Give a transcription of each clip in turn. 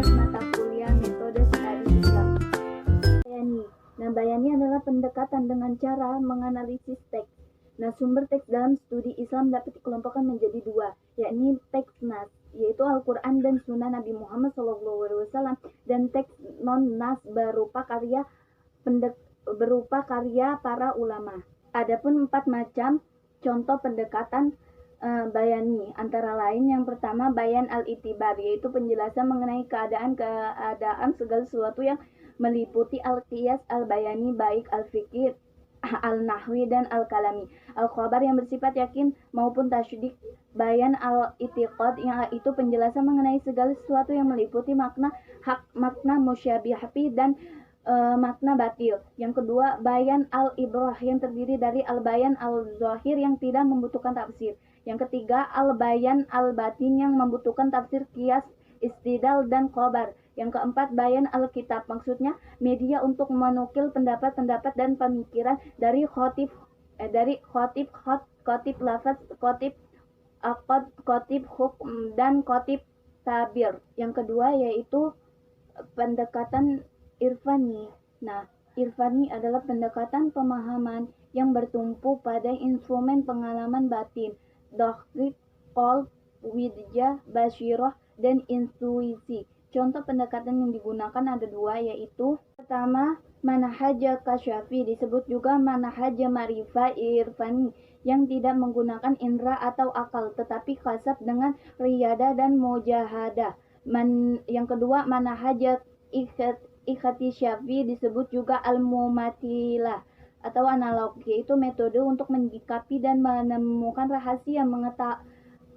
membahas mata kuliah metode studi Islam. Bayani. Nah, bayani adalah pendekatan dengan cara menganalisis teks. Nah, sumber teks dalam studi Islam dapat dikelompokkan menjadi dua, yakni teks nas, yaitu Al-Quran dan Sunnah Nabi Muhammad SAW, dan teks non-nas berupa karya para ulama. Adapun 4 macam contoh pendekatan bayani, antara lain yang pertama bayan al-itibar, yaitu penjelasan mengenai keadaan segala sesuatu yang meliputi al-qiyas, al-bayani, baik al-fikir, al-nahwi, dan al-kalami. Al-khabar yang bersifat yakin maupun tasydik. Bayan al-itiqad, yaitu penjelasan mengenai segala sesuatu yang meliputi makna hak, makna musyabihah, dan makna batil. Yang kedua, bayan al-ibrah yang terdiri dari al-bayan al-zahir yang tidak membutuhkan tafsir. Yang ketiga, al-bayan al-batin yang membutuhkan tafsir, qiyas, istidlal, dan khobar. Yang keempat, bayan al-kitab, maksudnya media untuk menukil pendapat-pendapat dan pemikiran dari khotib lafaz, khotib aqad, khotib hukm, dan khotib tabir. Yang kedua yaitu pendekatan irfani. Nah, irfani adalah pendekatan pemahaman yang bertumpu pada instrumen pengalaman batin, dohrik, qalb, widjah, basyirah, dan intuisi. Contoh pendekatan yang digunakan ada dua, yaitu pertama, manhaj kasyafi, disebut juga manhaj ma'rifah irfani, yang tidak menggunakan indera atau akal, tetapi kasab dengan riyadah dan mujahadah. Yang kedua, manhaj ikhtisyafi, disebut juga al-mumathilah atau analog, yaitu metode untuk menyikapi dan menemukan rahasia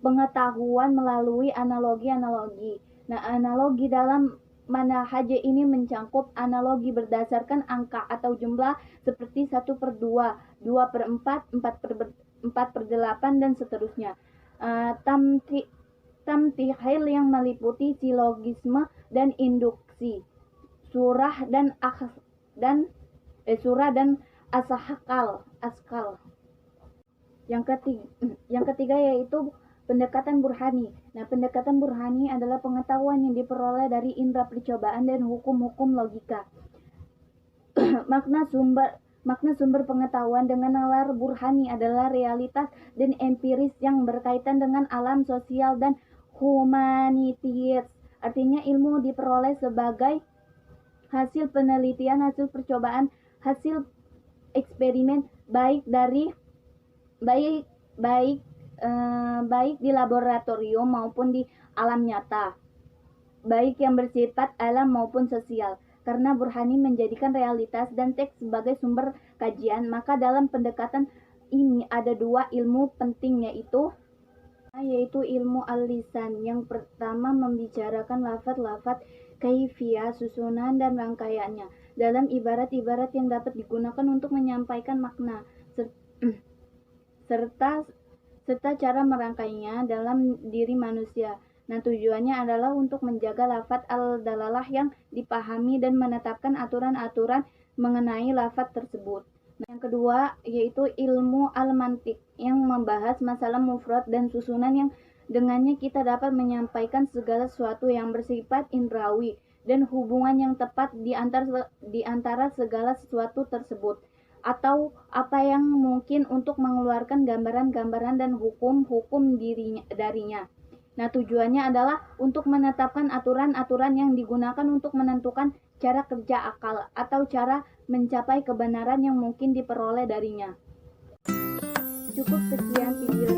pengetahuan melalui analogi-analogi. Nah, analogi dalam manhaj ini mencakup analogi berdasarkan angka atau jumlah seperti 1/2, 2/4, 4/8, dan seterusnya. Tamthil yang meliputi silogisme dan induksi, surah dan askal. Yang ketiga yaitu pendekatan burhani. Nah, pendekatan burhani adalah pengetahuan yang diperoleh dari indera percobaan dan hukum-hukum logika. Makna sumber pengetahuan dengan nalar burhani adalah realitas dan empiris yang berkaitan dengan alam sosial dan humanities. Artinya ilmu diperoleh sebagai hasil penelitian, hasil percobaan, hasil eksperimen, baik di laboratorium maupun di alam nyata, baik yang bersifat alam maupun sosial. Karena burhani menjadikan realitas dan teks sebagai sumber kajian, maka dalam pendekatan ini ada dua ilmu penting, yaitu ilmu al-lisan. Yang pertama membicarakan lafaz-lafaz, kaifiyah, susunan, dan rangkaiannya dalam ibarat-ibarat yang dapat digunakan untuk menyampaikan makna, serta cara merangkainya dalam diri manusia. Nah, tujuannya adalah untuk menjaga lafaz al-dalalah yang dipahami dan menetapkan aturan-aturan mengenai lafaz tersebut. Nah, yang kedua yaitu ilmu al-mantiq yang membahas masalah mufrad dan susunan yang dengannya kita dapat menyampaikan segala sesuatu yang bersifat indrawi dan hubungan yang tepat di antara segala sesuatu tersebut, atau apa yang mungkin untuk mengeluarkan gambaran-gambaran dan hukum-hukum darinya. Nah, tujuannya adalah untuk menetapkan aturan-aturan yang digunakan untuk menentukan cara kerja akal atau cara mencapai kebenaran yang mungkin diperoleh darinya. Cukup sekian video